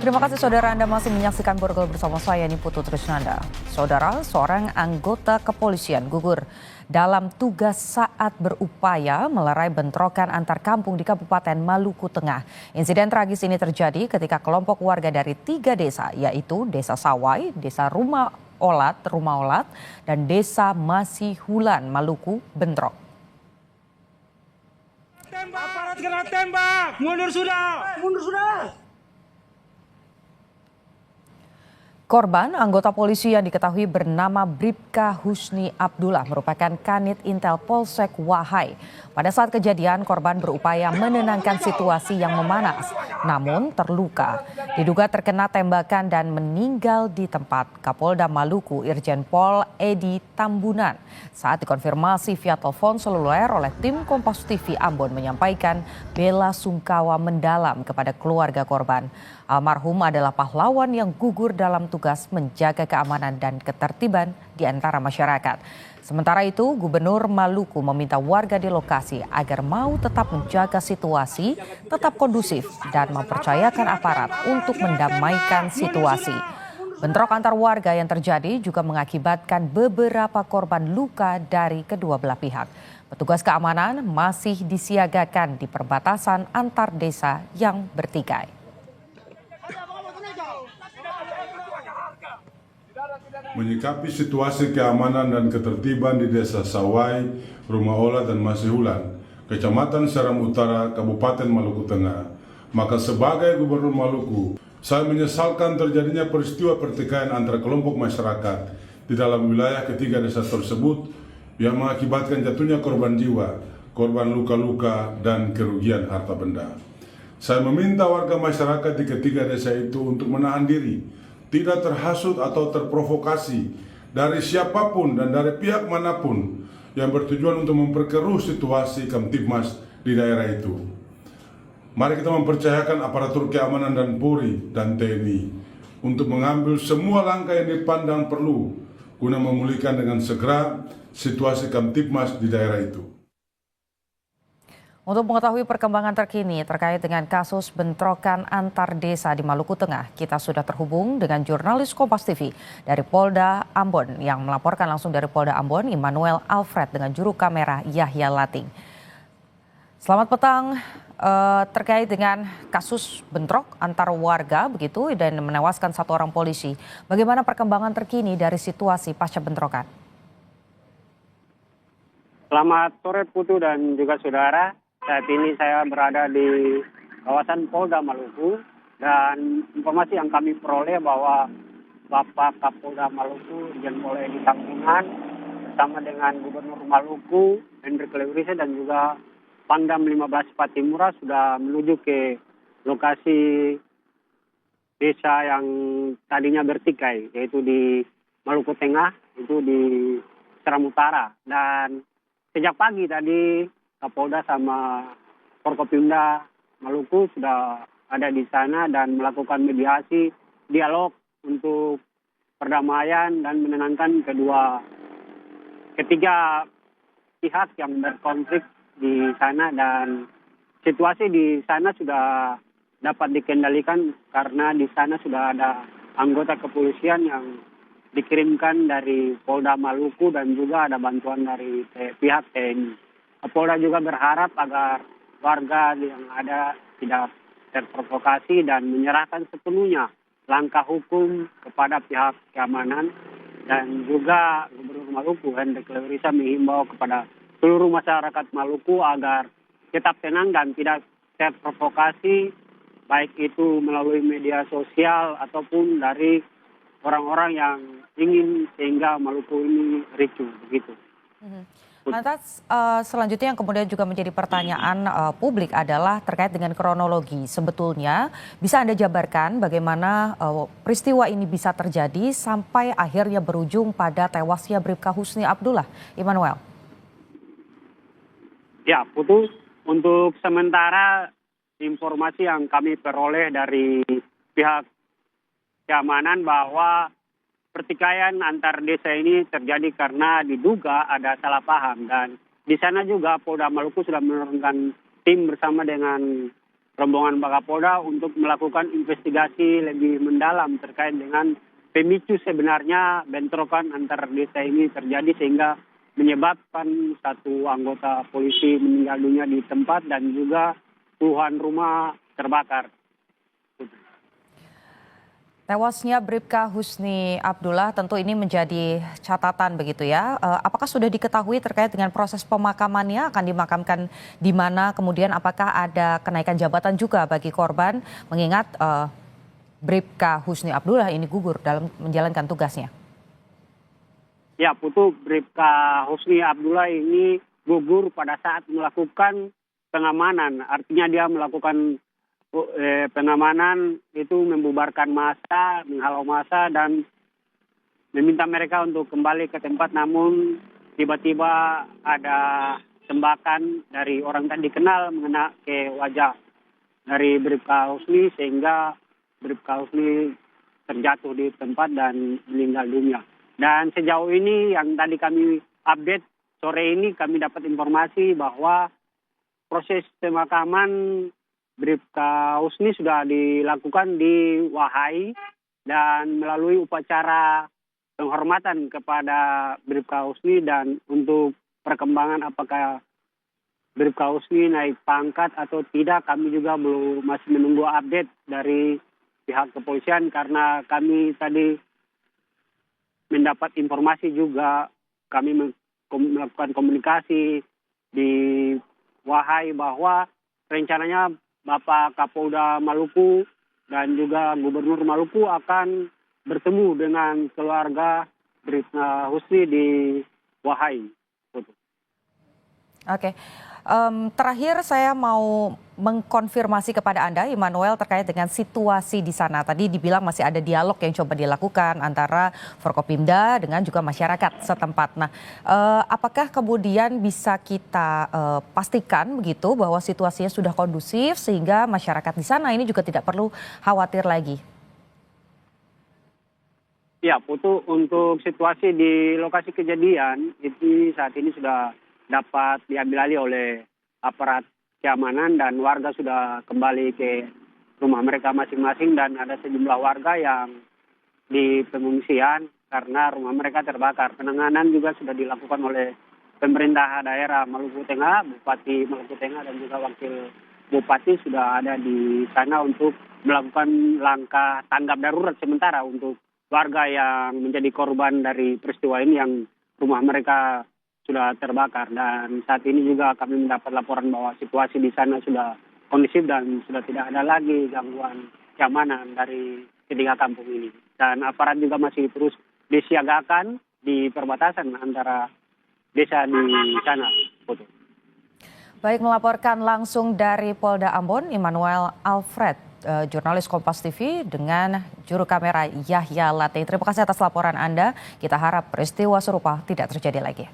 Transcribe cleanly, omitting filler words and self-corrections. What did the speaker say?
Terima kasih saudara, Anda masih menyaksikan Borgol bersama saya Niputu Trisnanda. Saudara, seorang anggota kepolisian gugur dalam tugas saat berupaya melerai bentrokan antar kampung di Kabupaten Maluku Tengah. Insiden tragis ini terjadi ketika kelompok warga dari 3 desa, yaitu Desa Sawai, Desa Rumah Olat, dan Desa Masihulan, Maluku bentrok. Aparat kena tembak, mundur sudah, mundur sudah. Korban, anggota polisi yang diketahui bernama Bribka Husni Abdullah merupakan Kanit Intel Polsek Wahai. Pada saat kejadian, korban berupaya menenangkan situasi yang memanas, namun terluka. Diduga terkena tembakan dan meninggal di tempat. Kapolda Maluku Irjen Pol Edi Tambunan saat dikonfirmasi via telepon seluler oleh tim Kompas TV Ambon menyampaikan bela sungkawa mendalam kepada keluarga korban. Almarhum adalah pahlawan yang gugur dalam tugas menjaga keamanan dan ketertiban di antara masyarakat. Sementara itu, Gubernur Maluku meminta warga di lokasi agar mau tetap menjaga situasi, tetap kondusif, dan mempercayakan aparat untuk mendamaikan situasi. Bentrok antar warga yang terjadi juga mengakibatkan beberapa korban luka dari kedua belah pihak. Petugas keamanan masih disiagakan di perbatasan antar desa yang bertikai. Menyikapi situasi keamanan dan ketertiban di Desa Sawai, Rumah Olat, dan Masihulan, Kecamatan Seram Utara, Kabupaten Maluku Tengah, maka sebagai Gubernur Maluku, saya menyesalkan terjadinya peristiwa pertikaian antara kelompok masyarakat di dalam wilayah ketiga desa tersebut yang mengakibatkan jatuhnya korban jiwa, korban luka-luka, dan kerugian harta benda. Saya meminta warga masyarakat di ketiga desa itu untuk menahan diri, tidak terhasut atau terprovokasi dari siapapun dan dari pihak manapun yang bertujuan untuk memperkeruh situasi Kamtibmas di daerah itu. Mari kita mempercayakan aparatur keamanan dan Polri dan TNI untuk mengambil semua langkah yang dipandang perlu guna memulihkan dengan segera situasi Kamtibmas di daerah itu. Untuk mengetahui perkembangan terkini terkait dengan kasus bentrokan antar desa di Maluku Tengah, kita sudah terhubung dengan jurnalis Kompas TV dari Polda Ambon yang melaporkan langsung dari Polda Ambon, Immanuel Alfred dengan juru kamera Yahya Lating. Selamat petang, terkait dengan kasus bentrok antar warga begitu dan menewaskan 1 orang polisi. Bagaimana perkembangan terkini dari situasi pasca bentrokan? Selamat sore Putu dan juga saudara. Saat ini saya berada di kawasan Polda Maluku dan informasi yang kami peroleh bahwa Bapak Kapolda Maluku Irjen Pol Edi Tambunan bersama dengan Gubernur Maluku Hendrik Leurisa dan juga Pangdam 15 Patimura sudah menuju ke lokasi desa yang tadinya bertikai, yaitu di Maluku Tengah, itu di Seram Utara. Dan sejak pagi tadi Kapolda sama Forkopimda Maluku sudah ada di sana dan melakukan mediasi, dialog untuk perdamaian dan menenangkan ketiga pihak yang berkonflik di sana, dan situasi di sana sudah dapat dikendalikan karena di sana sudah ada anggota kepolisian yang dikirimkan dari Polda Maluku dan juga ada bantuan dari pihak TNI. Polda juga berharap agar warga yang ada tidak terprovokasi dan menyerahkan sepenuhnya langkah hukum kepada pihak keamanan, dan juga Gubernur Maluku Hendrik Leurisa menghimbau kepada seluruh masyarakat Maluku agar tetap tenang dan tidak terprovokasi, baik itu melalui media sosial ataupun dari orang-orang yang ingin sehingga Maluku ini ricuh begitu. Lantas selanjutnya yang kemudian juga menjadi pertanyaan publik adalah terkait dengan kronologi. Sebetulnya bisa Anda jabarkan bagaimana peristiwa ini bisa terjadi sampai akhirnya berujung pada tewasnya Bribka Husni Abdullah, Immanuel? Ya, Putu, untuk sementara informasi yang kami peroleh dari pihak keamanan bahwa pertikaian antar desa ini terjadi karena diduga ada salah paham, dan di sana juga Polda Maluku sudah menurunkan tim bersama dengan rombongan Wakapolda untuk melakukan investigasi lebih mendalam terkait dengan pemicu sebenarnya bentrokan antar desa ini terjadi sehingga menyebabkan satu anggota polisi meninggal dunia di tempat dan juga puluhan rumah terbakar. Tewasnya Bribka Husni Abdullah tentu ini menjadi catatan begitu ya. Apakah sudah diketahui terkait dengan proses pemakamannya, akan dimakamkan di mana, kemudian apakah ada kenaikan jabatan juga bagi korban mengingat Bribka Husni Abdullah ini gugur dalam menjalankan tugasnya? Ya, Putu, Bribka Husni Abdullah ini gugur pada saat melakukan pengamanan. Artinya dia melakukan pengamanan itu membubarkan massa, menghalau massa dan meminta mereka untuk kembali ke tempat, namun tiba-tiba ada tembakan dari orang tak dikenal mengena ke wajah dari Bribka Husni sehingga Bribka Husni terjatuh di tempat dan meninggal dunia. Dan sejauh ini yang tadi kami update sore ini kami dapat informasi bahwa proses pemakaman Bribka Husni sudah dilakukan di Wahai dan melalui upacara penghormatan kepada Bribka Husni, dan untuk perkembangan apakah Bribka Husni naik pangkat atau tidak kami juga masih menunggu update dari pihak kepolisian karena kami tadi mendapat informasi juga kami melakukan komunikasi di Wahai bahwa rencananya Bapak Kapolda Maluku dan juga Gubernur Maluku akan bertemu dengan keluarga Bribka Husni di Wahai. Oke. Terakhir saya mau mengkonfirmasi kepada Anda, Immanuel, terkait dengan situasi di sana. Tadi dibilang masih ada dialog yang coba dilakukan antara Forkopimda dengan juga masyarakat setempat. Nah, apakah kemudian bisa kita pastikan begitu bahwa situasinya sudah kondusif sehingga masyarakat di sana ini juga tidak perlu khawatir lagi? Ya, Putu, untuk situasi di lokasi kejadian itu saat ini sudah dapat diambil alih oleh aparat keamanan dan warga sudah kembali ke rumah mereka masing-masing, dan ada sejumlah warga yang di pengungsian karena rumah mereka terbakar. Penanganan juga sudah dilakukan oleh pemerintah daerah Maluku Tengah, Bupati Maluku Tengah dan juga Wakil Bupati sudah ada di sana untuk melakukan langkah tanggap darurat sementara untuk warga yang menjadi korban dari peristiwa ini yang rumah mereka sudah terbakar. Dan saat ini juga kami mendapat laporan bahwa situasi di sana sudah kondusif dan sudah tidak ada lagi gangguan keamanan dari ketiga kampung ini. Dan aparat juga masih terus disiagakan di perbatasan antara desa di sana. Baik, melaporkan langsung dari Polda Ambon, Immanuel Alfred, jurnalis Kompas TV dengan juru kamera Yahya Latte. Terima kasih atas laporan Anda. Kita harap peristiwa serupa tidak terjadi lagi.